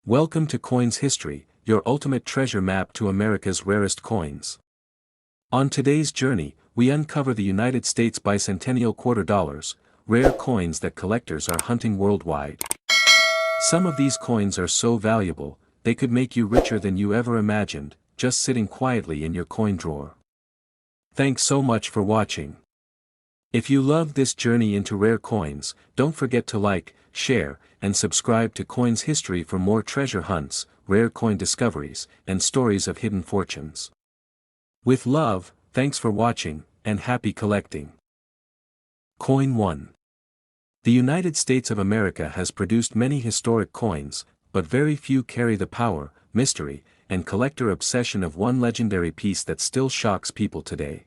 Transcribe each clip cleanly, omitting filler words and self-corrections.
Welcome to Coins History, your ultimate treasure map to America's rarest coins. On today's journey, we uncover the United States bicentennial quarter dollars, rare coins that collectors are hunting worldwide. Some of these coins are so valuable, they could make you richer than you ever imagined, just sitting quietly in your coin drawer. Thanks so much for watching. If you love this journey into rare coins, don't forget to like, share, and subscribe to Coins History for more treasure hunts, rare coin discoveries, and stories of hidden fortunes. With love, thanks for watching, and happy collecting. Coin 1. The United States of America has produced many historic coins, but very few carry the power, mystery, and collector obsession of one legendary piece that still shocks people today.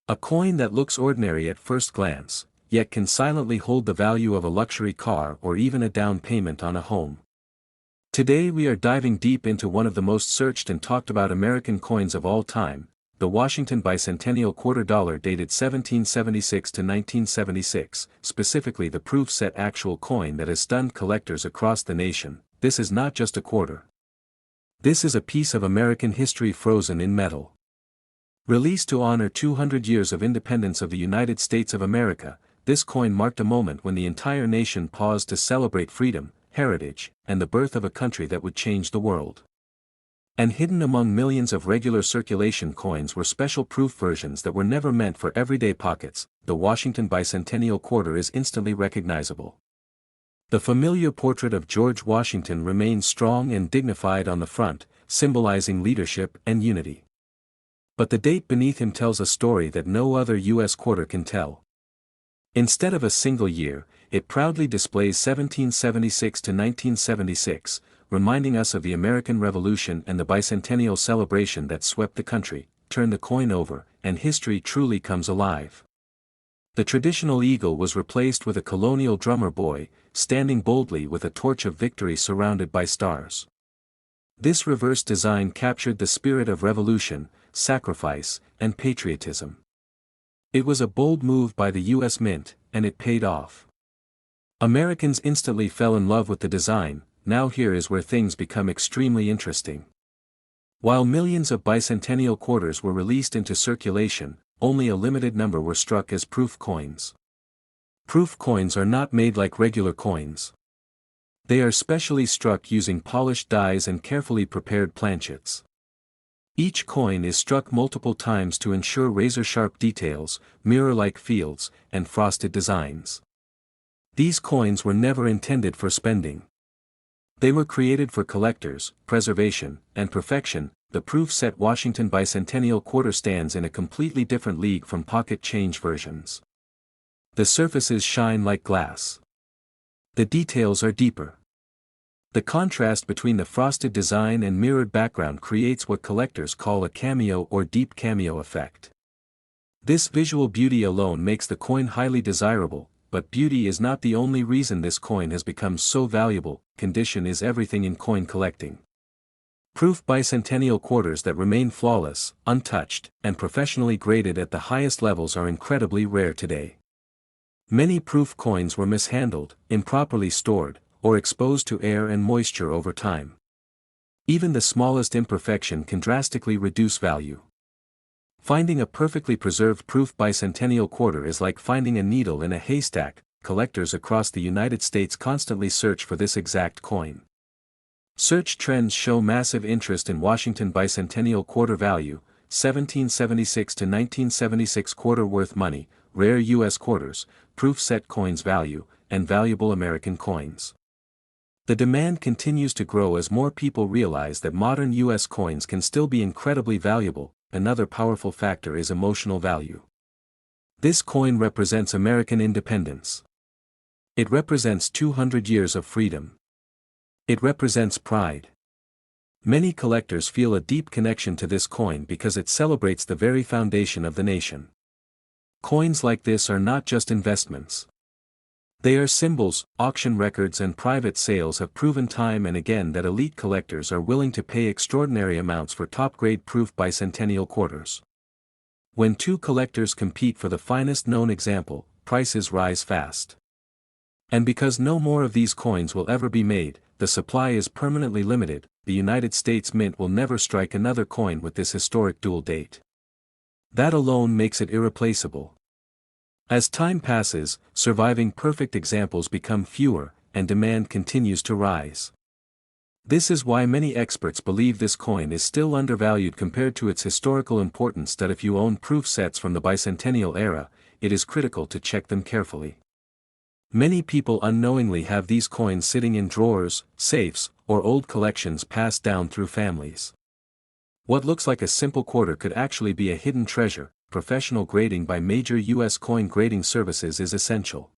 A coin that looks ordinary at first glance, yet can silently hold the value of a luxury car or even a down payment on a home. Today we are diving deep into one of the most searched and talked about American coins of all time, the Washington bicentennial quarter dollar dated 1776 to 1976, specifically the proof-set actual coin that has stunned collectors across the nation. This is not just a quarter. This is a piece of American history frozen in metal. Released to honor 200 years of independence of the United States of America, this coin marked a moment when the entire nation paused to celebrate freedom, heritage, and the birth of a country that would change the world. And hidden among millions of regular circulation coins were special proof versions that were never meant for everyday pockets. The Washington bicentennial quarter is instantly recognizable. The familiar portrait of George Washington remains strong and dignified on the front, symbolizing leadership and unity. But the date beneath him tells a story that no other U.S. quarter can tell. Instead of a single year, it proudly displays 1776 to 1976, reminding us of the American Revolution and the bicentennial celebration that swept the country. Turn the coin over, and history truly comes alive. The traditional eagle was replaced with a colonial drummer boy, standing boldly with a torch of victory surrounded by stars. This reverse design captured the spirit of revolution, sacrifice, and patriotism. It was a bold move by the U.S. Mint, and it paid off. Americans instantly fell in love with the design. Now here is where things become extremely interesting. While millions of bicentennial quarters were released into circulation, only a limited number were struck as proof coins. Proof coins are not made like regular coins. They are specially struck using polished dies and carefully prepared planchets. Each coin is struck multiple times to ensure razor-sharp details, mirror-like fields, and frosted designs. These coins were never intended for spending. They were created for collectors, preservation, and perfection. The proof-set Washington bicentennial quarter stands in a completely different league from pocket change versions. The surfaces shine like glass. The details are deeper. The contrast between the frosted design and mirrored background creates what collectors call a cameo or deep cameo effect. This visual beauty alone makes the coin highly desirable, but beauty is not the only reason this coin has become so valuable. Condition is everything in coin collecting. Proof bicentennial quarters that remain flawless, untouched, and professionally graded at the highest levels are incredibly rare today. Many proof coins were mishandled, improperly stored, or exposed to air and moisture over time. Even the smallest imperfection can drastically reduce value. Finding a perfectly preserved proof bicentennial quarter is like finding a needle in a haystack. Collectors across the United States constantly search for this exact coin. Search trends show massive interest in Washington bicentennial quarter value, 1776 to 1976 quarter worth money, rare U.S. quarters, proof-set coins value, and valuable American coins. The demand continues to grow as more people realize that modern U.S. coins can still be incredibly valuable. Another powerful factor is emotional value. This coin represents American independence. It represents 200 years of freedom. It represents pride. Many collectors feel a deep connection to this coin because it celebrates the very foundation of the nation. Coins like this are not just investments. They are symbols. Auction records and private sales have proven time and again that elite collectors are willing to pay extraordinary amounts for top-grade proof bicentennial quarters. When two collectors compete for the finest known example, prices rise fast. And because no more of these coins will ever be made, the supply is permanently limited. The United States Mint will never strike another coin with this historic dual date. That alone makes it irreplaceable. As time passes, surviving perfect examples become fewer, and demand continues to rise. This is why many experts believe this coin is still undervalued compared to its historical importance. That if you own proof sets from the bicentennial era, it is critical to check them carefully. Many people unknowingly have these coins sitting in drawers, safes, or old collections passed down through families. What looks like a simple quarter could actually be a hidden treasure. Professional grading by major U.S. coin grading services is essential.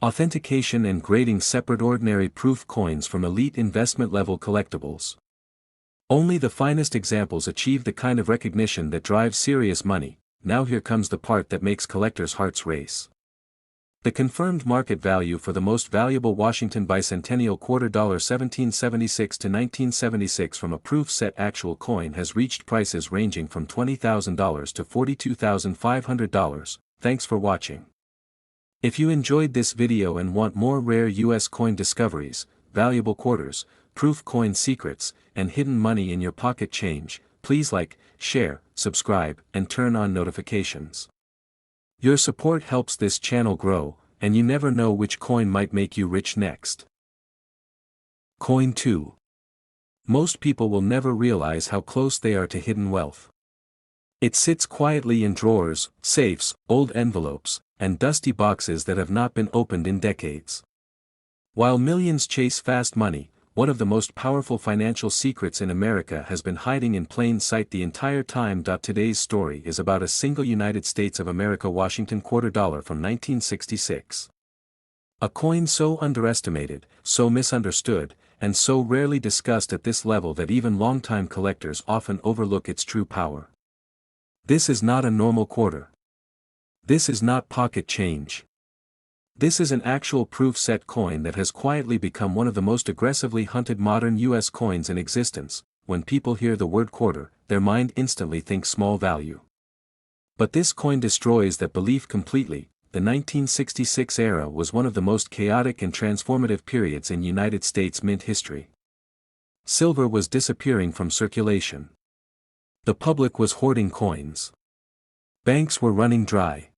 Authentication and grading separate ordinary proof coins from elite investment-level collectibles. Only the finest examples achieve the kind of recognition that drives serious money. Now here comes the part that makes collectors' hearts race. The confirmed market value for the most valuable Washington bicentennial quarter $1776 to 1976 from a proof set actual coin has reached prices ranging from $20,000 to $42,500. Thanks for watching. If you enjoyed this video and want more rare U.S. coin discoveries, valuable quarters, proof coin secrets, and hidden money in your pocket change, please like, share, subscribe, and turn on notifications. Your support helps this channel grow, and you never know which coin might make you rich next. Coin 2. Most people will never realize how close they are to hidden wealth. It sits quietly in drawers, safes, old envelopes, and dusty boxes that have not been opened in decades. While millions chase fast money, one of the most powerful financial secrets in America has been hiding in plain sight the entire time. Today's story is about a single United States of America Washington quarter dollar from 1966. A coin so underestimated, so misunderstood, and so rarely discussed at this level that even longtime collectors often overlook its true power. This is not a normal quarter. This is not pocket change. This is an actual proof set coin that has quietly become one of the most aggressively hunted modern U.S. coins in existence. When people hear the word quarter, their mind instantly thinks small value. But this coin destroys that belief completely. The 1966 era was one of the most chaotic and transformative periods in United States mint history. Silver was disappearing from circulation. The public was hoarding coins. Banks were running dry.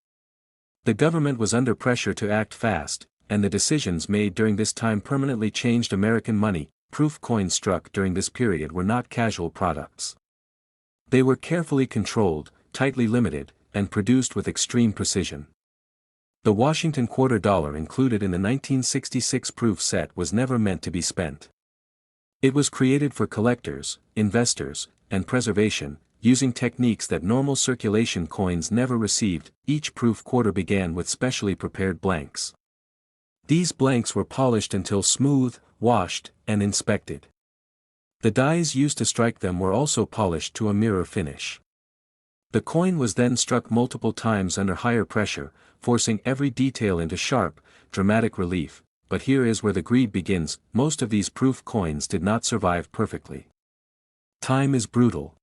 The government was under pressure to act fast, and the decisions made during this time permanently changed American money. Proof coins struck during this period were not casual products. They were carefully controlled, tightly limited, and produced with extreme precision. The Washington quarter dollar included in the 1966 proof set was never meant to be spent. It was created for collectors, investors, and preservation, using techniques that normal circulation coins never received. Each proof quarter began with specially prepared blanks. These blanks were polished until smooth, washed, and inspected. The dies used to strike them were also polished to a mirror finish. The coin was then struck multiple times under higher pressure, forcing every detail into sharp, dramatic relief. But here is where the greed begins. Most of these proof coins did not survive perfectly. Time is brutal.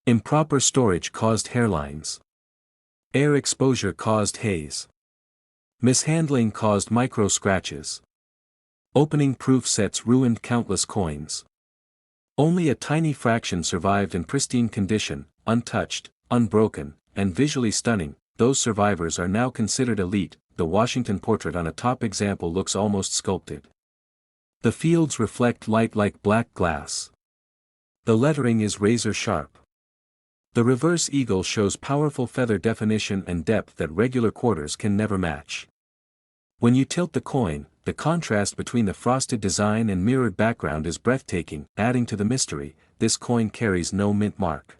Improper storage caused hairlines. Air exposure caused haze. Mishandling caused micro scratches. Opening proof sets ruined countless coins. Only a tiny fraction survived in pristine condition, untouched, unbroken, and visually stunning. Those survivors are now considered elite. The Washington portrait on a top example looks almost sculpted. The fields reflect light like black glass. The lettering is razor sharp. The reverse eagle shows powerful feather definition and depth that regular quarters can never match. When you tilt the coin, the contrast between the frosted design and mirrored background is breathtaking. Adding to the mystery, this coin carries no mint mark.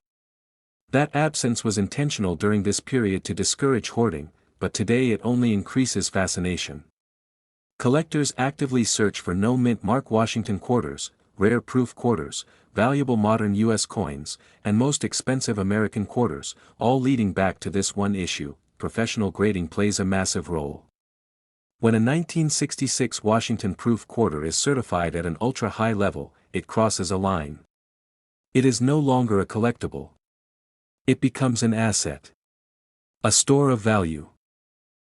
That absence was intentional during this period to discourage hoarding, but today it only increases fascination. Collectors actively search for no mint mark Washington quarters, rare proof quarters, valuable modern U.S. coins, and most expensive American quarters, all leading back to this one issue: professional grading plays a massive role. When a 1966 Washington proof quarter is certified at an ultra-high level, it crosses a line. It is no longer a collectible. It becomes an asset. A store of value.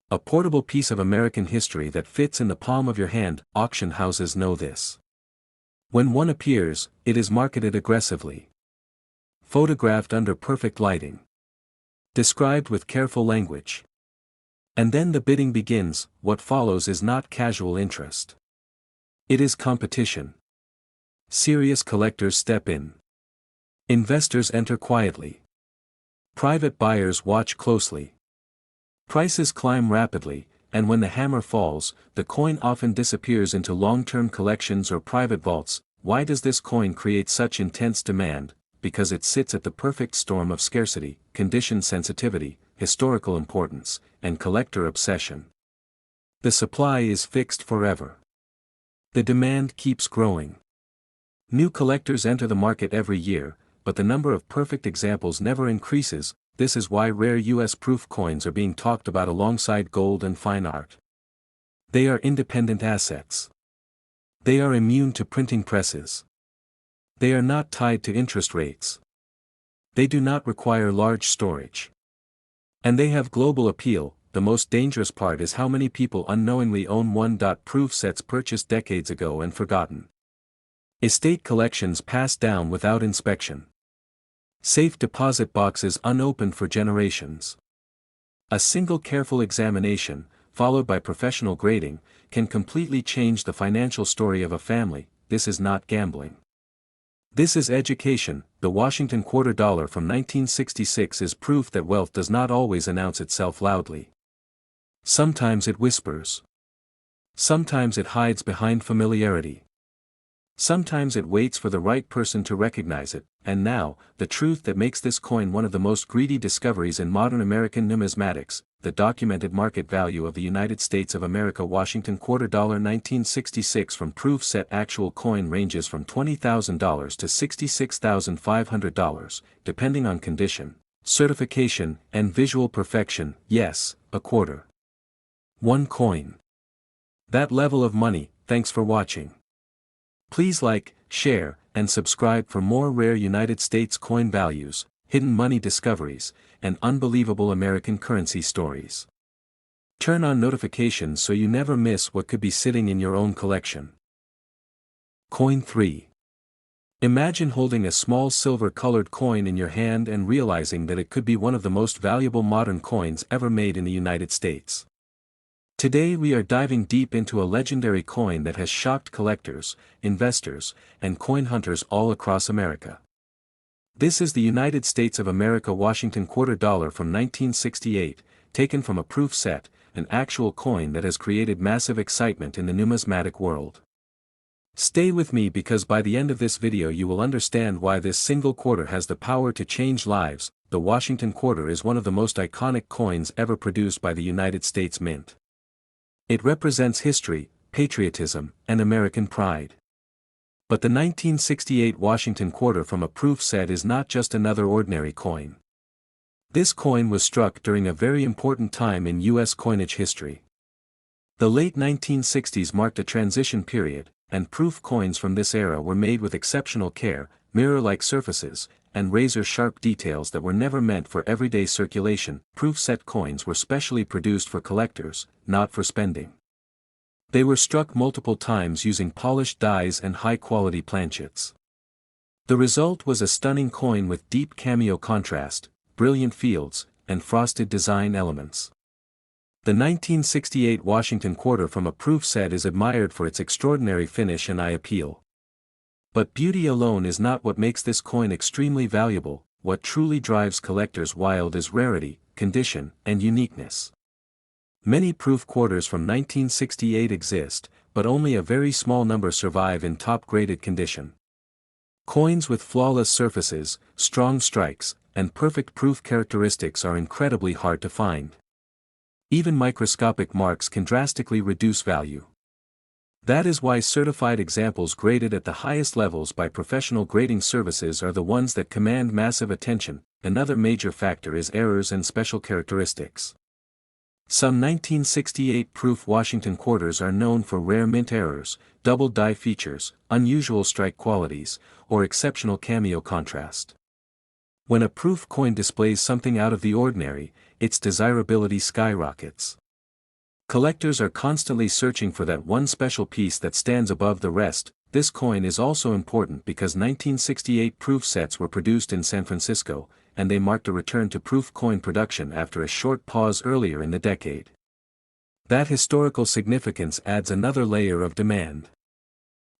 A portable piece of American history that fits in the palm of your hand. Auction houses know this. When one appears, it is marketed aggressively. Photographed under perfect lighting. Described with careful language. And then the bidding begins. What follows is not casual interest. It is competition. Serious collectors step in. Investors enter quietly. Private buyers watch closely. Prices climb rapidly, and when the hammer falls, the coin often disappears into long-term collections or private vaults. Why does this coin create such intense demand? Because it sits at the perfect storm of scarcity, condition sensitivity, historical importance, and collector obsession. The supply is fixed forever. The demand keeps growing. New collectors enter the market every year, but the number of perfect examples never increases. This is why rare U.S. proof coins are being talked about alongside gold and fine art. They are independent assets. They are immune to printing presses. They are not tied to interest rates. They do not require large storage. And they have global appeal. The most dangerous part is how many people unknowingly own one. Proof sets purchased decades ago and forgotten. Estate collections passed down without inspection. Safe deposit boxes unopened for generations. A single careful examination, followed by professional grading, can completely change the financial story of a family. This is not gambling. This is education. The Washington quarter dollar from 1966 is proof that wealth does not always announce itself loudly. Sometimes it whispers. Sometimes it hides behind familiarity. Sometimes it waits for the right person to recognize it. And now, the truth that makes this coin one of the most greedy discoveries in modern American numismatics: the documented market value of the United States of America Washington quarter dollar 1966 from proof set actual coin ranges from $20,000 to $66,500, depending on condition, certification, and visual perfection. Yes, a quarter. One coin. That level of money. Thanks for watching. Please like, share, and subscribe for more rare United States coin values, hidden money discoveries, and unbelievable American currency stories. Turn on notifications so you never miss what could be sitting in your own collection. Coin 3. Imagine holding a small silver-colored coin in your hand and realizing that it could be one of the most valuable modern coins ever made in the United States. Today we are diving deep into a legendary coin that has shocked collectors, investors, and coin hunters all across America. This is the United States of America Washington quarter dollar from 1968, taken from a proof set, an actual coin that has created massive excitement in the numismatic world. Stay with me because by the end of this video you will understand why this single quarter has the power to change lives. The Washington quarter is one of the most iconic coins ever produced by the United States Mint. It represents history, patriotism, and American pride. But the 1968 Washington quarter from a proof set is not just another ordinary coin. This coin was struck during a very important time in U.S. coinage history. The late 1960s marked a transition period, and proof coins from this era were made with exceptional care, mirror-like surfaces, and razor-sharp details that were never meant for everyday circulation. Proof set coins were specially produced for collectors, not for spending. They were struck multiple times using polished dies and high-quality planchets. The result was a stunning coin with deep cameo contrast, brilliant fields, and frosted design elements. The 1968 Washington quarter from a proof set is admired for its extraordinary finish and eye appeal. But beauty alone is not what makes this coin extremely valuable. What truly drives collectors wild is rarity, condition, and uniqueness. Many proof quarters from 1968 exist, but only a very small number survive in top-graded condition. Coins with flawless surfaces, strong strikes, and perfect proof characteristics are incredibly hard to find. Even microscopic marks can drastically reduce value. That is why certified examples graded at the highest levels by professional grading services are the ones that command massive attention. Another major factor is errors and special characteristics. Some 1968 proof Washington quarters are known for rare mint errors, double die features, unusual strike qualities, or exceptional cameo contrast. When a proof coin displays something out of the ordinary, its desirability skyrockets. Collectors are constantly searching for that one special piece that stands above the rest. this coin is also important because 1968 proof sets were produced in San Francisco, and they marked a return to proof coin production after a short pause earlier in the decade. That historical significance adds another layer of demand.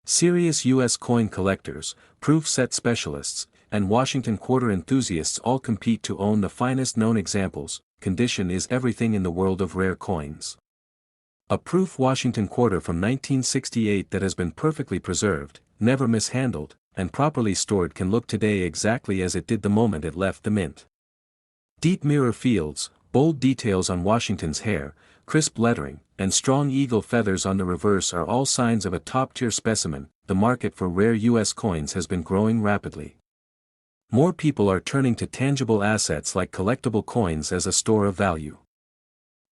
Serious U.S. coin collectors, proof set specialists, and Washington quarter enthusiasts all compete to own the finest known examples. Condition is everything in the world of rare coins. A proof Washington quarter from 1968 that has been perfectly preserved, never mishandled, and properly stored can look today exactly as it did the moment it left the mint. Deep mirror fields, bold details on Washington's hair, crisp lettering, and strong eagle feathers on the reverse are all signs of a top-tier specimen. The market for rare U.S. coins has been growing rapidly. More people are turning to tangible assets like collectible coins as a store of value.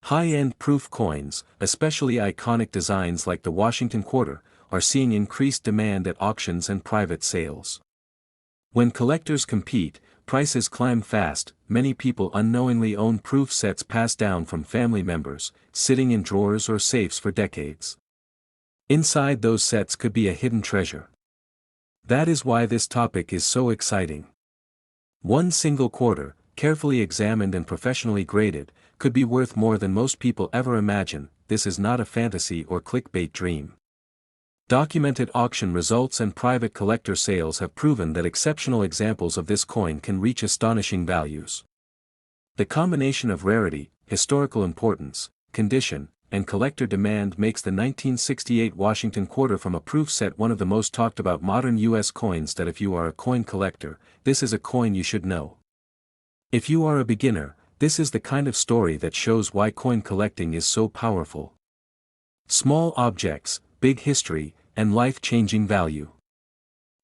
High-end proof coins, especially iconic designs like the Washington quarter, are seeing increased demand at auctions and private sales. When collectors compete, prices climb fast. Many people unknowingly own proof sets passed down from family members, sitting in drawers or safes for decades. Inside those sets could be a hidden treasure. That is why this topic is so exciting. One single quarter, carefully examined and professionally graded, could be worth more than most people ever imagine. This is not a fantasy or clickbait dream. Documented auction results and private collector sales have proven that exceptional examples of this coin can reach astonishing values. The combination of rarity, historical importance, condition, and collector demand makes the 1968 Washington quarter from a proof set one of the most talked about modern U.S. coins. That if you are a coin collector, this is a coin you should know. If you are a beginner, this is the kind of story that shows why coin collecting is so powerful. Small objects, big history, and life-changing value.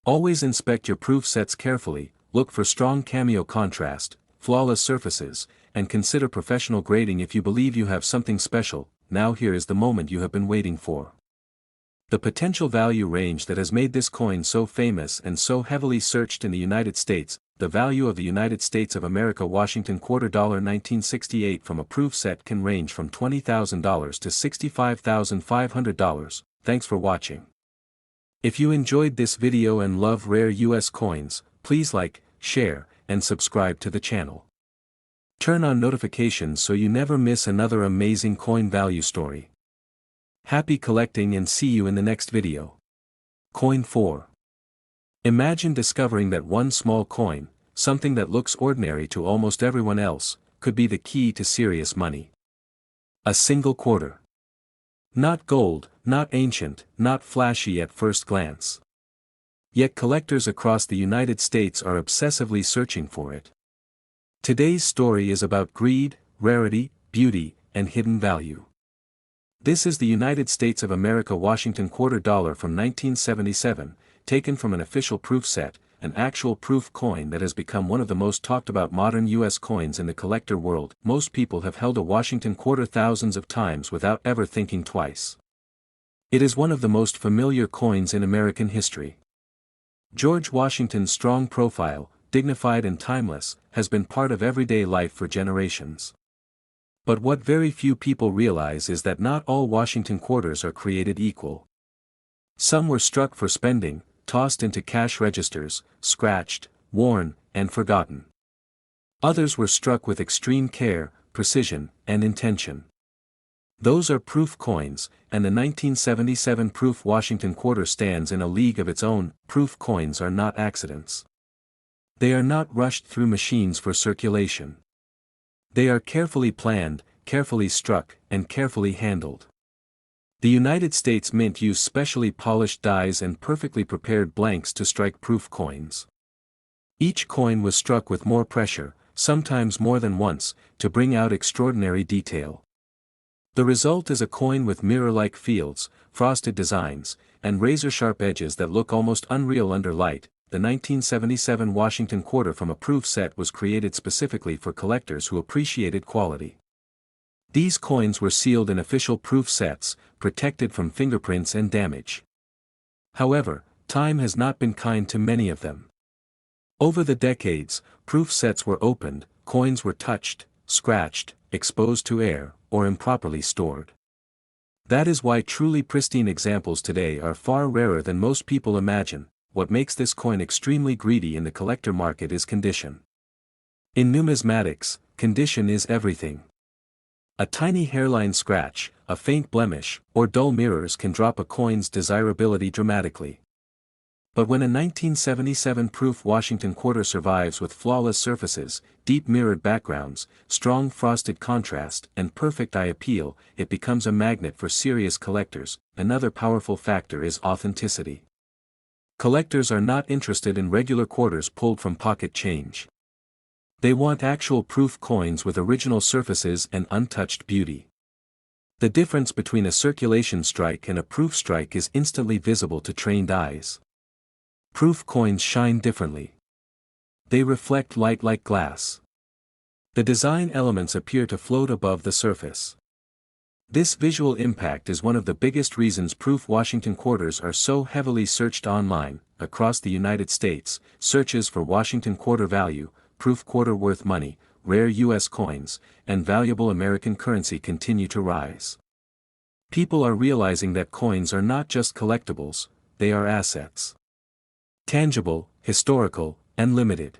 Always inspect your proof sets carefully, look for strong cameo contrast, flawless surfaces, and consider professional grading if you believe you have something special. Now here is the moment you have been waiting for. The potential value range that has made this coin so famous and so heavily searched in the United States. The value of the United States of America Washington quarter $1968 from a proof set can range from $20,000 to $65,500. Thanks for watching. If you enjoyed this video and love rare US coins, please like, share, and subscribe to the channel. Turn on notifications so you never miss another amazing coin value story. Happy collecting and see you in the next video. Coin 4. Imagine discovering that one small coin, something that looks ordinary to almost everyone else, could be the key to serious money. A single quarter. Not gold, not ancient, not flashy at first glance. Yet collectors across the United States are obsessively searching for it. Today's story is about greed, rarity, beauty, and hidden value. This is the United States of America Washington quarter dollar from 1977, taken from an official proof set, an actual proof coin that has become one of the most talked about modern U.S. coins in the collector world. Most people have held a Washington quarter thousands of times without ever thinking twice. It is one of the most familiar coins in American history. George Washington's strong profile, dignified and timeless, has been part of everyday life for generations. But what very few people realize is that not all Washington quarters are created equal. Some were struck for spending, tossed into cash registers, scratched, worn, and forgotten. Others were struck with extreme care, precision, and intention. Those are proof coins, and the 1977 proof Washington quarter stands in a league of its own. Proof coins are not accidents. They are not rushed through machines for circulation. They are carefully planned, carefully struck, and carefully handled. The United States Mint used specially polished dies and perfectly prepared blanks to strike proof coins. Each coin was struck with more pressure, sometimes more than once, to bring out extraordinary detail. The result is a coin with mirror-like fields, frosted designs, and razor-sharp edges that look almost unreal under light. The 1977 Washington quarter from a proof set was created specifically for collectors who appreciated quality. These coins were sealed in official proof sets, protected from fingerprints and damage. However, time has not been kind to many of them. Over the decades, proof sets were opened, coins were touched, scratched, exposed to air, or improperly stored. That is why truly pristine examples today are far rarer than most people imagine. What makes this coin extremely greedy in the collector market is condition. In numismatics, condition is everything. A tiny hairline scratch, a faint blemish, or dull mirrors can drop a coin's desirability dramatically. But when a 1977 proof Washington quarter survives with flawless surfaces, deep mirrored backgrounds, strong frosted contrast, and perfect eye appeal, it becomes a magnet for serious collectors. Another powerful factor is authenticity. Collectors are not interested in regular quarters pulled from pocket change. They want actual proof coins with original surfaces and untouched beauty. The difference between a circulation strike and a proof strike is instantly visible to trained eyes. Proof coins shine differently. They reflect light like glass. The design elements appear to float above the surface. This visual impact is one of the biggest reasons proof Washington quarters are so heavily searched online. Across the United States, searches for Washington quarter value, proof quarter worth money, rare U.S. coins, and valuable American currency continue to rise. People are realizing that coins are not just collectibles, they are assets. Tangible, historical, and limited.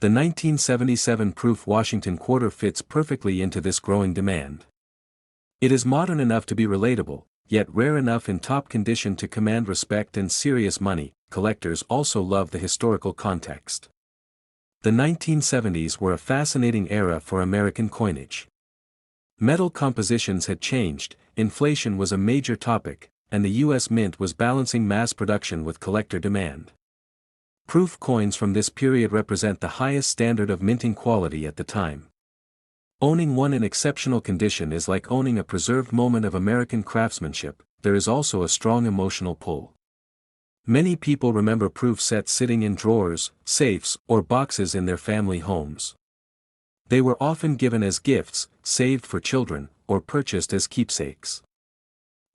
The 1977 proof Washington quarter fits perfectly into this growing demand. It is modern enough to be relatable, yet rare enough in top condition to command respect and serious money. Collectors also love the historical context. The 1970s were a fascinating era for American coinage. Metal compositions had changed, inflation was a major topic, and the U.S. Mint was balancing mass production with collector demand. Proof coins from this period represent the highest standard of minting quality at the time. Owning one in exceptional condition is like owning a preserved moment of American craftsmanship. There is also a strong emotional pull. Many people remember proof sets sitting in drawers, safes, or boxes in their family homes. They were often given as gifts, saved for children, or purchased as keepsakes.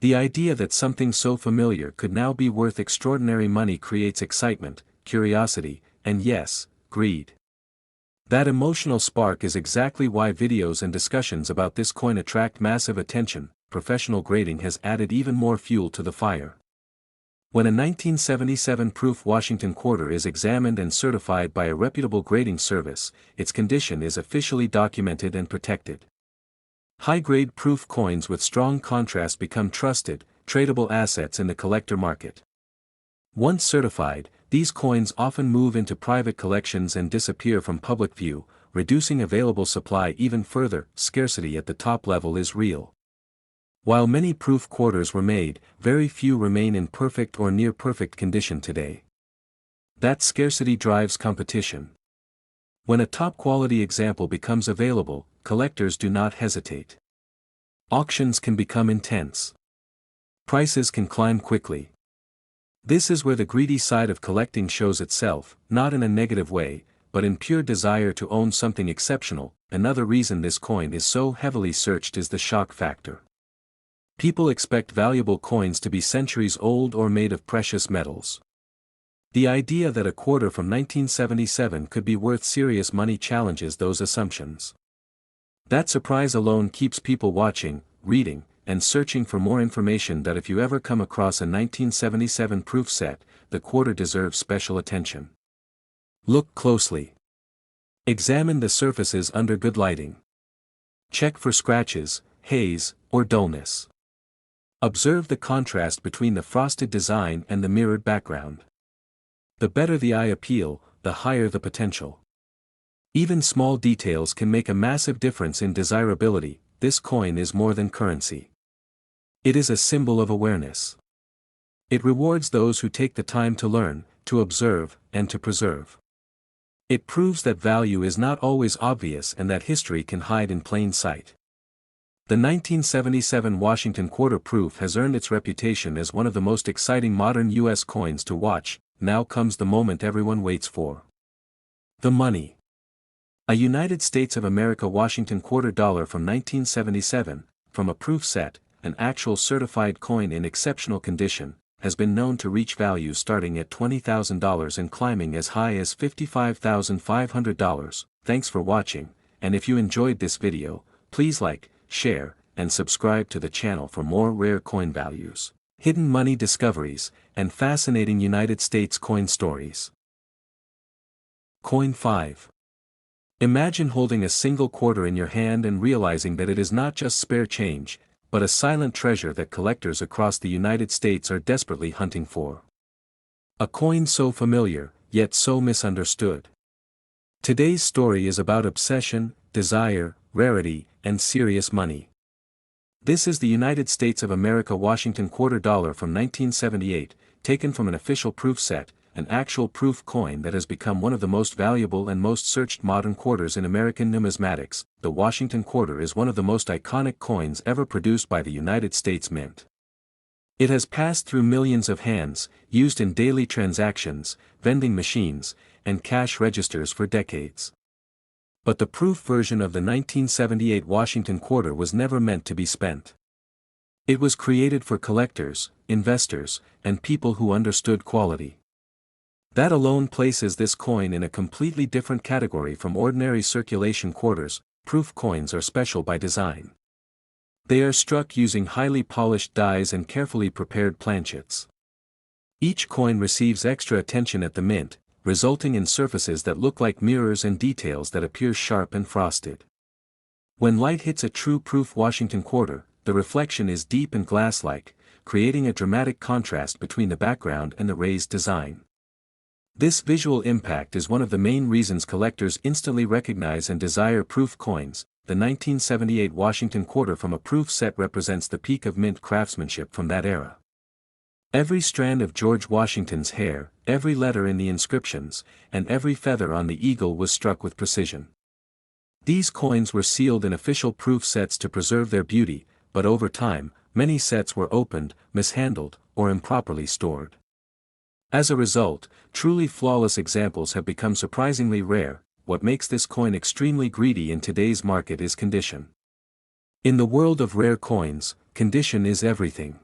The idea that something so familiar could now be worth extraordinary money creates excitement, curiosity, and yes, greed. That emotional spark is exactly why videos and discussions about this coin attract massive attention. Professional grading has added even more fuel to the fire. When a 1977 proof Washington quarter is examined and certified by a reputable grading service, its condition is officially documented and protected. High-grade proof coins with strong contrast become trusted, tradable assets in the collector market. Once certified, these coins often move into private collections and disappear from public view, reducing available supply even further. Scarcity at the top level is real. While many proof quarters were made, very few remain in perfect or near-perfect condition today. That scarcity drives competition. When a top-quality example becomes available, collectors do not hesitate. Auctions can become intense. Prices can climb quickly. This is where the greedy side of collecting shows itself, not in a negative way, but in pure desire to own something exceptional. Another reason this coin is so heavily searched is the shock factor. People expect valuable coins to be centuries old or made of precious metals. The idea that a quarter from 1977 could be worth serious money challenges those assumptions. That surprise alone keeps people watching, reading, and searching for more information. That if you ever come across a 1977 proof set, the quarter deserves special attention. Look closely. Examine the surfaces under good lighting. Check for scratches, haze, or dullness. Observe the contrast between the frosted design and the mirrored background. The better the eye appeal, the higher the potential. Even small details can make a massive difference in desirability. This coin is more than currency. It is a symbol of awareness. It rewards those who take the time to learn, to observe, and to preserve. It proves that value is not always obvious and that history can hide in plain sight. The 1977 Washington quarter proof has earned its reputation as one of the most exciting modern U.S. coins to watch. Now comes the moment everyone waits for. The money. A United States of America Washington quarter dollar from 1977, from a proof set, an actual certified coin in exceptional condition, has been known to reach values starting at $20,000 and climbing as high as $55,500. Thanks for watching, and if you enjoyed this video, please like, share, and subscribe to the channel for more rare coin values, hidden money discoveries, and fascinating United States coin stories. Coin 5. Imagine holding a single quarter in your hand and realizing that it is not just spare change, but a silent treasure that collectors across the United States are desperately hunting for. A coin so familiar, yet so misunderstood. Today's story is about obsession, desire, rarity, and serious money. This is the United States of America Washington quarter dollar from 1978, taken from an official proof set, an actual proof coin that has become one of the most valuable and most searched modern quarters in American numismatics. The Washington quarter is one of the most iconic coins ever produced by the United States Mint. It has passed through millions of hands, used in daily transactions, vending machines, and cash registers for decades. But the proof version of the 1978 Washington quarter was never meant to be spent. It was created for collectors, investors, and people who understood quality. That alone places this coin in a completely different category from ordinary circulation quarters. Proof coins are special by design. They are struck using highly polished dies and carefully prepared planchets. Each coin receives extra attention at the mint, resulting in surfaces that look like mirrors and details that appear sharp and frosted. When light hits a true proof Washington quarter, the reflection is deep and glass-like, creating a dramatic contrast between the background and the raised design. This visual impact is one of the main reasons collectors instantly recognize and desire proof coins. The 1978 Washington quarter from a proof set represents the peak of mint craftsmanship from that era. Every strand of George Washington's hair, every letter in the inscriptions, and every feather on the eagle was struck with precision. These coins were sealed in official proof sets to preserve their beauty, but over time, many sets were opened, mishandled, or improperly stored. As a result, truly flawless examples have become surprisingly rare. What makes this coin extremely greedy in today's market is condition. In the world of rare coins, condition is everything.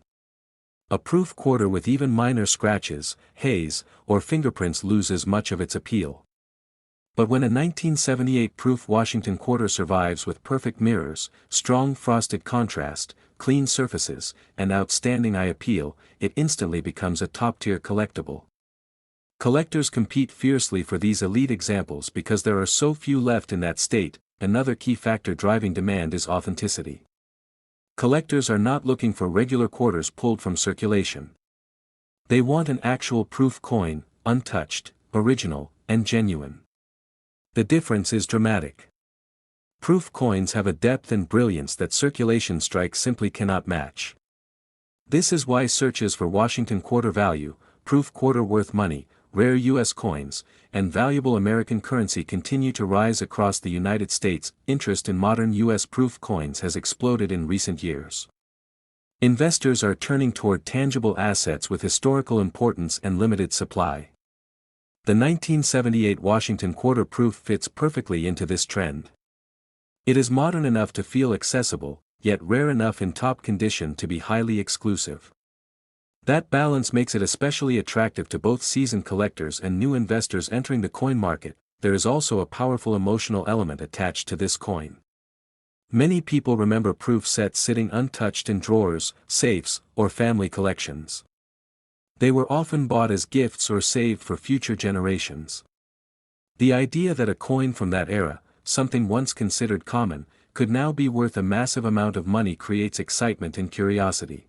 A proof quarter with even minor scratches, haze, or fingerprints loses much of its appeal. But when a 1978 proof Washington quarter survives with perfect mirrors, strong frosted contrast, clean surfaces, and outstanding eye appeal, it instantly becomes a top-tier collectible. Collectors compete fiercely for these elite examples because there are so few left in that state. Another key factor driving demand is authenticity. Collectors are not looking for regular quarters pulled from circulation. They want an actual proof coin, untouched, original, and genuine. The difference is dramatic. Proof coins have a depth and brilliance that circulation strikes simply cannot match. This is why searches for Washington quarter value, proof quarter worth money, rare U.S. coins, and valuable American currency continue to rise across the United States. Interest in modern U.S. proof coins has exploded in recent years. Investors are turning toward tangible assets with historical importance and limited supply. The 1978 Washington quarter proof fits perfectly into this trend. It is modern enough to feel accessible, yet rare enough in top condition to be highly exclusive. That balance makes it especially attractive to both seasoned collectors and new investors entering the coin market. There is also a powerful emotional element attached to this coin. Many people remember proof sets sitting untouched in drawers, safes, or family collections. They were often bought as gifts or saved for future generations. The idea that a coin from that era, something once considered common, could now be worth a massive amount of money creates excitement and curiosity.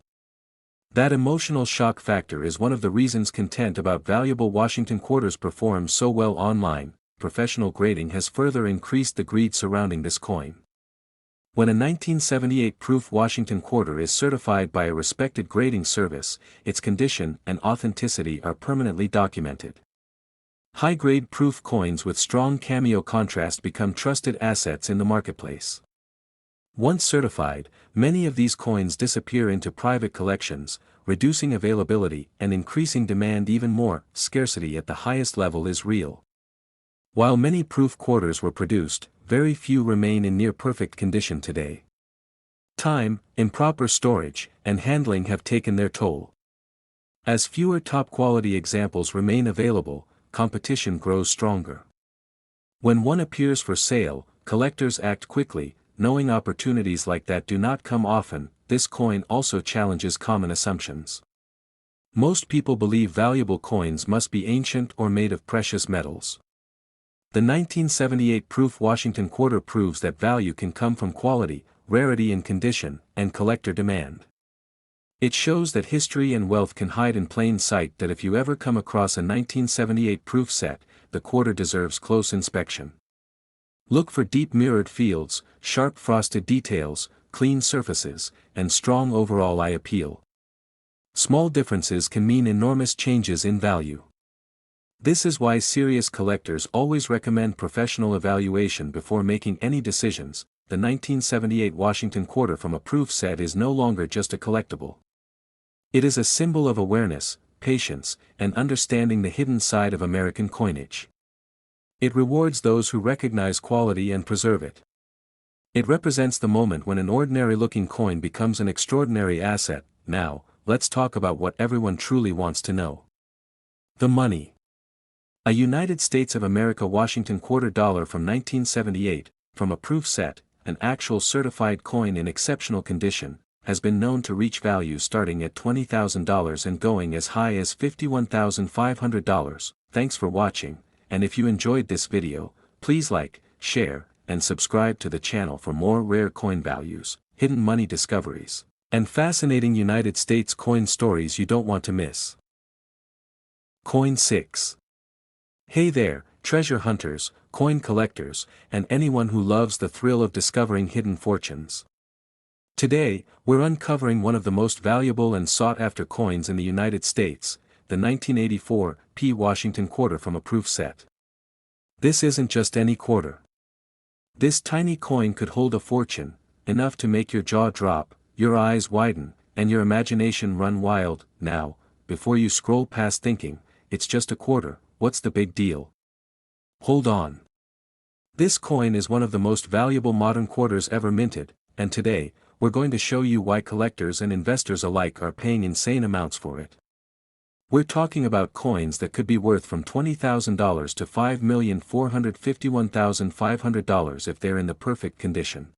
That emotional shock factor is one of the reasons content about valuable Washington quarters performs so well online. Professional grading has further increased the greed surrounding this coin. When a 1978 proof Washington quarter is certified by a respected grading service, its condition and authenticity are permanently documented. High-grade proof coins with strong cameo contrast become trusted assets in the marketplace. Once certified, many of these coins disappear into private collections, reducing availability and increasing demand even more. Scarcity at the highest level is real. While many proof quarters were produced, very few remain in near-perfect condition today. Time, improper storage, and handling have taken their toll. As fewer top-quality examples remain available, competition grows stronger. When one appears for sale, collectors act quickly, knowing opportunities like that do not come often. This coin also challenges common assumptions. Most people believe valuable coins must be ancient or made of precious metals. The 1978 proof Washington quarter proves that value can come from quality, rarity and condition, and collector demand. It shows that history and wealth can hide in plain sight, that if you ever come across a 1978 proof set, the quarter deserves close inspection. Look for deep mirrored fields, sharp frosted details, clean surfaces, and strong overall eye appeal. Small differences can mean enormous changes in value. This is why serious collectors always recommend professional evaluation before making any decisions. The 1978 Washington quarter from a proof set is no longer just a collectible. It is a symbol of awareness, patience, and understanding the hidden side of American coinage. It rewards those who recognize quality and preserve it. It represents the moment when an ordinary-looking coin becomes an extraordinary asset. Now, let's talk about what everyone truly wants to know. The money. A United States of America Washington quarter dollar from 1978, from a proof set, an actual certified coin in exceptional condition, has been known to reach values starting at $20,000 and going as high as $51,500. Thanks for watching, and if you enjoyed this video, please like, share, and subscribe to the channel for more rare coin values, hidden money discoveries, and fascinating United States coin stories you don't want to miss. Coin 6. Hey there, treasure hunters, coin collectors, and anyone who loves the thrill of discovering hidden fortunes. Today, we're uncovering one of the most valuable and sought-after coins in the United States, the 1984 P. Washington quarter from a proof set. This isn't just any quarter. This tiny coin could hold a fortune, enough to make your jaw drop, your eyes widen, and your imagination run wild. Now, before you scroll past thinking, it's just a quarter, what's the big deal? Hold on. This coin is one of the most valuable modern quarters ever minted, and today, we're going to show you why collectors and investors alike are paying insane amounts for it. We're talking about coins that could be worth from $20,000 to $5,451,500 if they're in the perfect condition.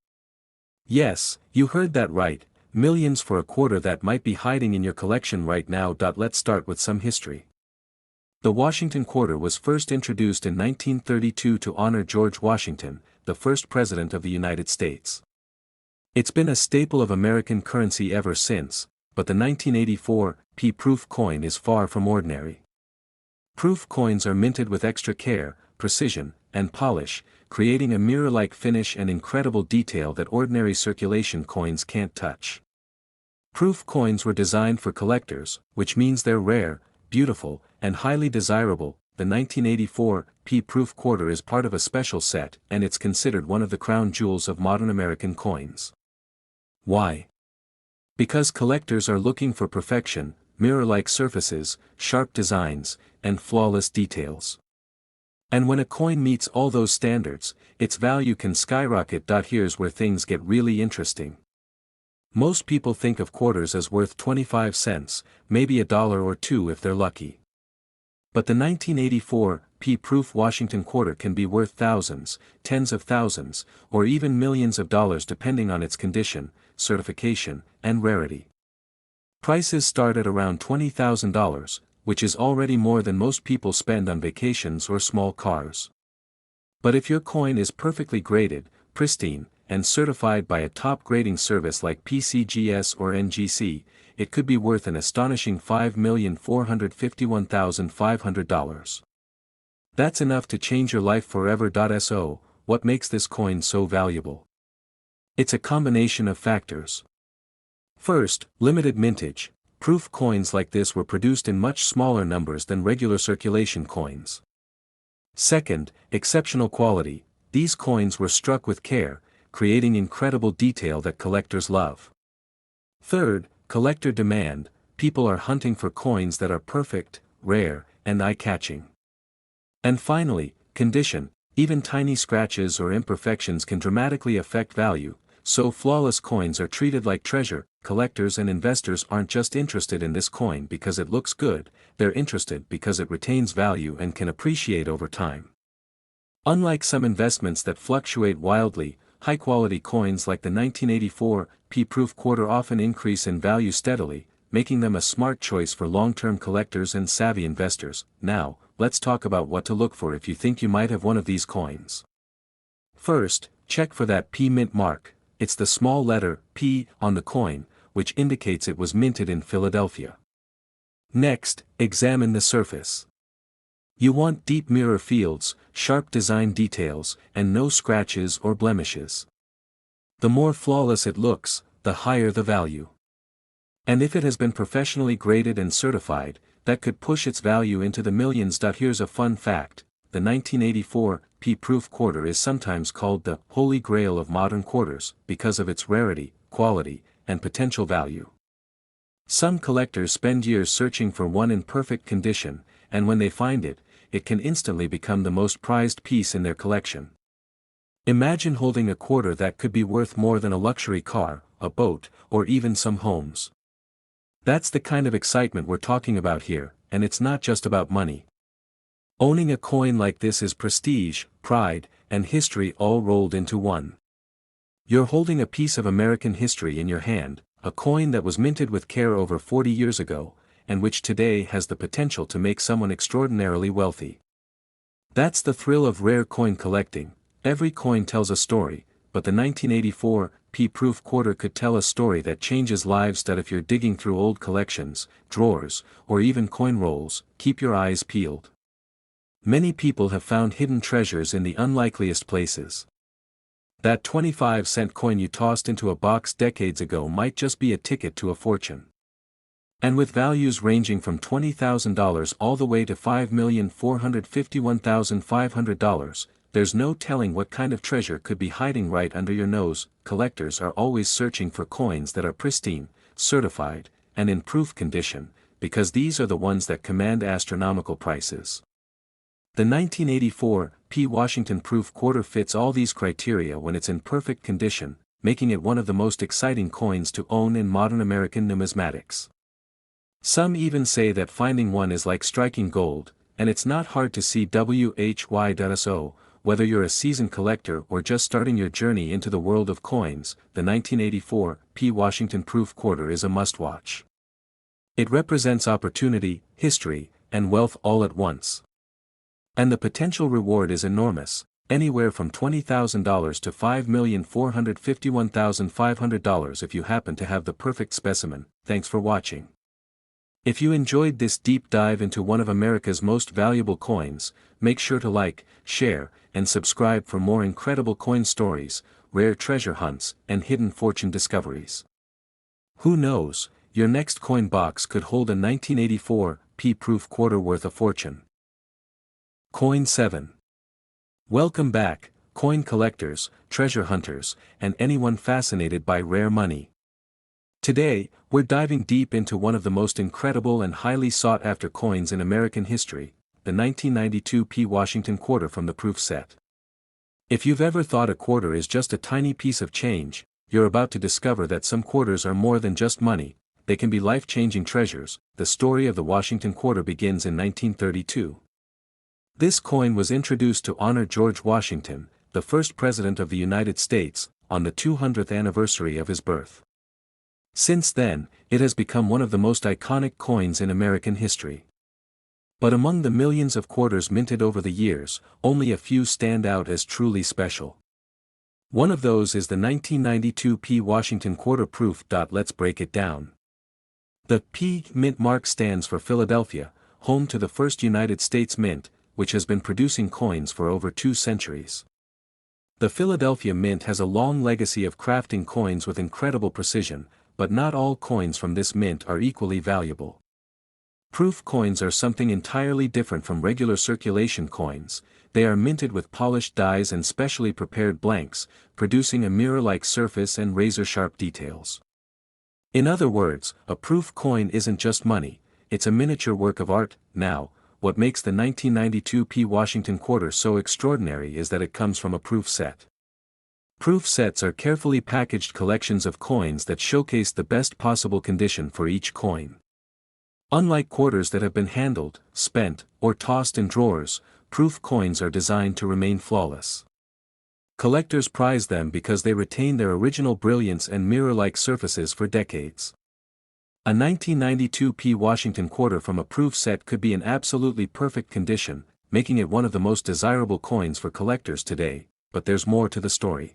Yes, you heard that right, millions for a quarter that might be hiding in your collection right now. Let's start with some history. The Washington quarter was first introduced in 1932 to honor George Washington, the first president of the United States. It's been a staple of American currency ever since, but the 1984 P proof coin is far from ordinary. Proof coins are minted with extra care, precision, and polish, creating a mirror-like finish and incredible detail that ordinary circulation coins can't touch. Proof coins were designed for collectors, which means they're rare, beautiful, and highly desirable. The 1984 P proof quarter is part of a special set, and it's considered one of the crown jewels of modern American coins. Why? Because collectors are looking for perfection, mirror-like surfaces, sharp designs, and flawless details. And when a coin meets all those standards, its value can skyrocket. Here's where things get really interesting. Most people think of quarters as worth 25 cents, maybe $1 or $2 if they're lucky. But the 1984 P proof Washington quarter can be worth thousands, tens of thousands, or even millions of dollars depending on its condition, certification, and rarity. Prices start at around $20,000, which is already more than most people spend on vacations or small cars. But if your coin is perfectly graded, pristine, and certified by a top grading service like PCGS or NGC, it could be worth an astonishing $5,451,500. That's enough to change your life forever. So, what makes this coin so valuable? It's a combination of factors. First, limited mintage. Proof coins like this were produced in much smaller numbers than regular circulation coins. Second, exceptional quality. These coins were struck with care, creating incredible detail that collectors love. Third, collector demand. People are hunting for coins that are perfect, rare, and eye-catching. And finally, condition. Even tiny scratches or imperfections can dramatically affect value, so flawless coins are treated like treasure. Collectors and investors aren't just interested in this coin because it looks good, they're interested because it retains value and can appreciate over time. Unlike some investments that fluctuate wildly, high-quality coins like the 1984 P-proof quarter often increase in value steadily, making them a smart choice for long-term collectors and savvy investors. Now, let's talk about what to look for if you think you might have one of these coins. First, check for that P mint mark. It's the small letter P on the coin, which indicates it was minted in Philadelphia. Next, examine the surface. You want deep mirror fields, sharp design details, and no scratches or blemishes. The more flawless it looks, the higher the value. And if it has been professionally graded and certified, that could push its value into the millions. Here's a fun fact: the 1984 P-proof quarter is sometimes called the Holy Grail of modern quarters because of its rarity, quality, and potential value. Some collectors spend years searching for one in perfect condition, and when they find it, it can instantly become the most prized piece in their collection. Imagine holding a quarter that could be worth more than a luxury car, a boat, or even some homes. That's the kind of excitement we're talking about here, and it's not just about money. Owning a coin like this is prestige, pride, and history all rolled into one. You're holding a piece of American history in your hand, a coin that was minted with care over 40 years ago, and which today has the potential to make someone extraordinarily wealthy. That's the thrill of rare coin collecting. Every coin tells a story, but the 1984 P-proof quarter could tell a story that changes lives. If you're digging through old collections, drawers, or even coin rolls, keep your eyes peeled. Many people have found hidden treasures in the unlikeliest places. That 25-cent coin you tossed into a box decades ago might just be a ticket to a fortune. And with values ranging from $20,000 all the way to $5,451,500, there's no telling what kind of treasure could be hiding right under your nose. Collectors are always searching for coins that are pristine, certified, and in proof condition, because these are the ones that command astronomical prices. The 1984 P. Washington proof quarter fits all these criteria when it's in perfect condition, making it one of the most exciting coins to own in modern American numismatics. Some even say that finding one is like striking gold, and it's not hard to see why. Whether you're a seasoned collector or just starting your journey into the world of coins, the 1984 P. Washington proof quarter is a must-watch. It represents opportunity, history, and wealth all at once. And the potential reward is enormous, anywhere from $20,000 to $5,451,500 if you happen to have the perfect specimen. Thanks for watching. If you enjoyed this deep dive into one of America's most valuable coins, make sure to like, share, and subscribe for more incredible coin stories, rare treasure hunts, and hidden fortune discoveries. Who knows, your next coin box could hold a 1984 P-proof quarter worth a fortune. Coin 7. Welcome back, coin collectors, treasure hunters, and anyone fascinated by rare money. Today, we're diving deep into one of the most incredible and highly sought-after coins in American history, the 1992 P. Washington quarter from the proof set. If you've ever thought a quarter is just a tiny piece of change, you're about to discover that some quarters are more than just money, they can be life-changing treasures. The story of the Washington quarter begins in 1932. This coin was introduced to honor George Washington, the first president of the United States, on the 200th anniversary of his birth. Since then, it has become one of the most iconic coins in American history. But among the millions of quarters minted over the years, only a few stand out as truly special. One of those is the 1992 P. Washington quarter proof. Let's break it down. The P mint mark stands for Philadelphia, home to the first United States mint, which has been producing coins for over 2 centuries. The Philadelphia Mint has a long legacy of crafting coins with incredible precision, but not all coins from this mint are equally valuable. Proof coins are something entirely different from regular circulation coins. They are minted with polished dies and specially prepared blanks, producing a mirror-like surface and razor-sharp details. In other words, a proof coin isn't just money, it's a miniature work of art. Now, what makes the 1992 P. Washington quarter so extraordinary is that it comes from a proof set. Proof sets are carefully packaged collections of coins that showcase the best possible condition for each coin. Unlike quarters that have been handled, spent, or tossed in drawers, proof coins are designed to remain flawless. Collectors prize them because they retain their original brilliance and mirror-like surfaces for decades. A 1992 P. Washington quarter from a proof set could be in absolutely perfect condition, making it one of the most desirable coins for collectors today, but there's more to the story.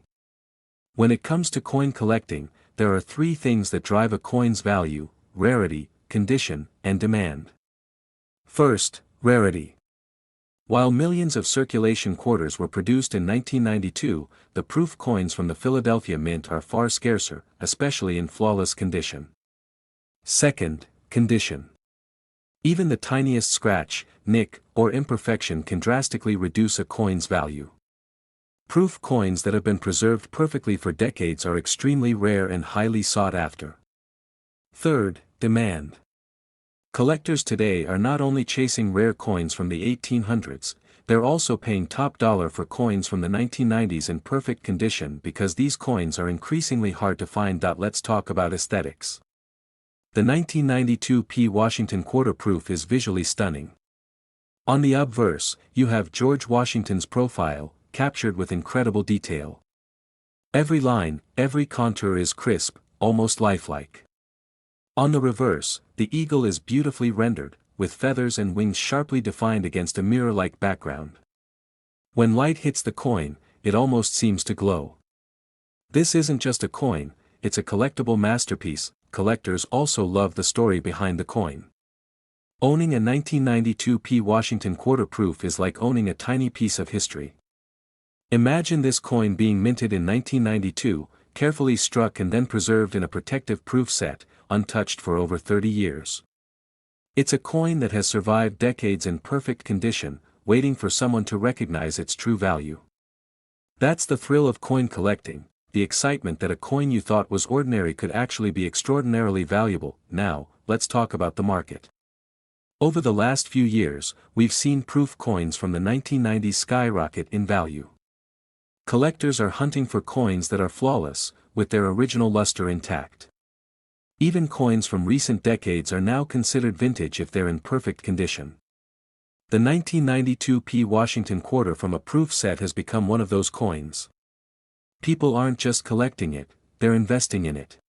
When it comes to coin collecting, there are three things that drive a coin's value: rarity, condition, and demand. First, rarity. While millions of circulation quarters were produced in 1992, the proof coins from the Philadelphia Mint are far scarcer, especially in flawless condition. Second, condition. Even the tiniest scratch, nick, or imperfection can drastically reduce a coin's value. Proof coins that have been preserved perfectly for decades are extremely rare and highly sought after. Third, demand. Collectors today are not only chasing rare coins from the 1800s, they're also paying top dollar for coins from the 1990s in perfect condition because these coins are increasingly hard to find. Let's talk about aesthetics. The 1992 P. Washington quarter proof is visually stunning. On the obverse, you have George Washington's profile, captured with incredible detail. Every line, every contour is crisp, almost lifelike. On the reverse, the eagle is beautifully rendered, with feathers and wings sharply defined against a mirror-like background. When light hits the coin, it almost seems to glow. This isn't just a coin, it's a collectible masterpiece. Collectors also love the story behind the coin. Owning a 1992 P. Washington quarter proof is like owning a tiny piece of history. Imagine this coin being minted in 1992, carefully struck and then preserved in a protective proof set, untouched for over 30 years. It's a coin that has survived decades in perfect condition, waiting for someone to recognize its true value. That's the thrill of coin collecting, the excitement that a coin you thought was ordinary could actually be extraordinarily valuable. Now, let's talk about the market. Over the last few years, we've seen proof coins from the 1990s skyrocket in value. Collectors are hunting for coins that are flawless, with their original luster intact. Even coins from recent decades are now considered vintage if they're in perfect condition. The 1992 P. Washington quarter from a proof set has become one of those coins. People aren't just collecting it, they're investing in it.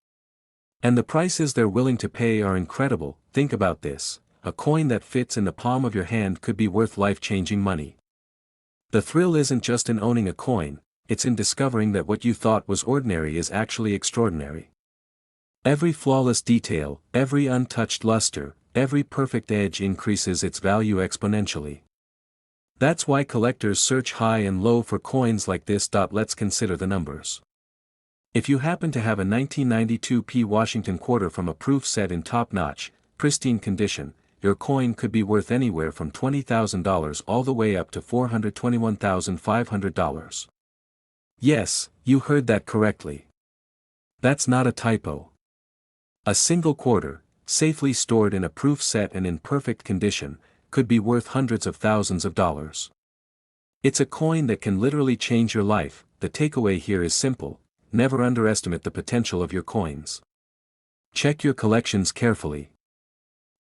And the prices they're willing to pay are incredible. Think about this: a coin that fits in the palm of your hand could be worth life-changing money. The thrill isn't just in owning a coin, it's in discovering that what you thought was ordinary is actually extraordinary. Every flawless detail, every untouched luster, every perfect edge increases its value exponentially. That's why collectors search high and low for coins like this. Let's consider the numbers. If you happen to have a 1992 P. Washington quarter from a proof set in top-notch, pristine condition, your coin could be worth anywhere from $20,000 all the way up to $421,500. Yes, you heard that correctly. That's not a typo. A single quarter, safely stored in a proof set and in perfect condition, could be worth hundreds of thousands of dollars. It's a coin that can literally change your life. The takeaway here is simple: never underestimate the potential of your coins. Check your collections carefully.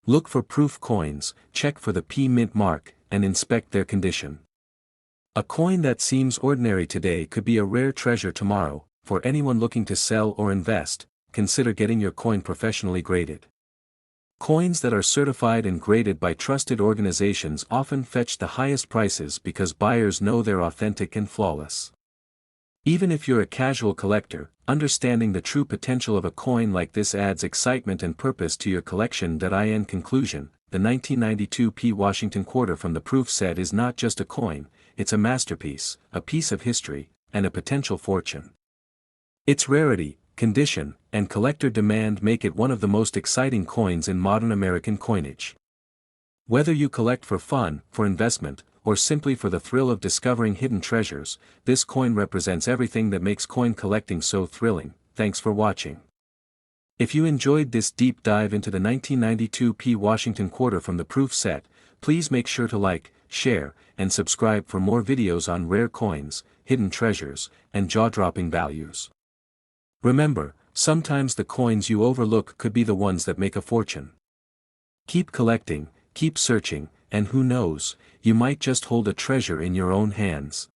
Look for proof coins, check for the P Mint mark, and inspect their condition. A coin that seems ordinary today could be a rare treasure tomorrow. For anyone looking to sell or invest, consider getting your coin professionally graded. Coins that are certified and graded by trusted organizations often fetch the highest prices because buyers know they're authentic and flawless. Even if you're a casual collector, understanding the true potential of a coin like this adds excitement and purpose to your collection. In conclusion, the 1992 P. Washington quarter from the proof set is not just a coin, it's a masterpiece, a piece of history, and a potential fortune. Its rarity, condition, and collector demand make it one of the most exciting coins in modern American coinage. Whether you collect for fun, for investment, or simply for the thrill of discovering hidden treasures, this coin represents everything that makes coin collecting so thrilling. Thanks for watching. If you enjoyed this deep dive into the 1992 P. Washington quarter from the proof set, please make sure to like, share, and subscribe for more videos on rare coins, hidden treasures, and jaw-dropping values. Remember, sometimes the coins you overlook could be the ones that make a fortune. Keep collecting, keep searching, and who knows, you might just hold a treasure in your own hands.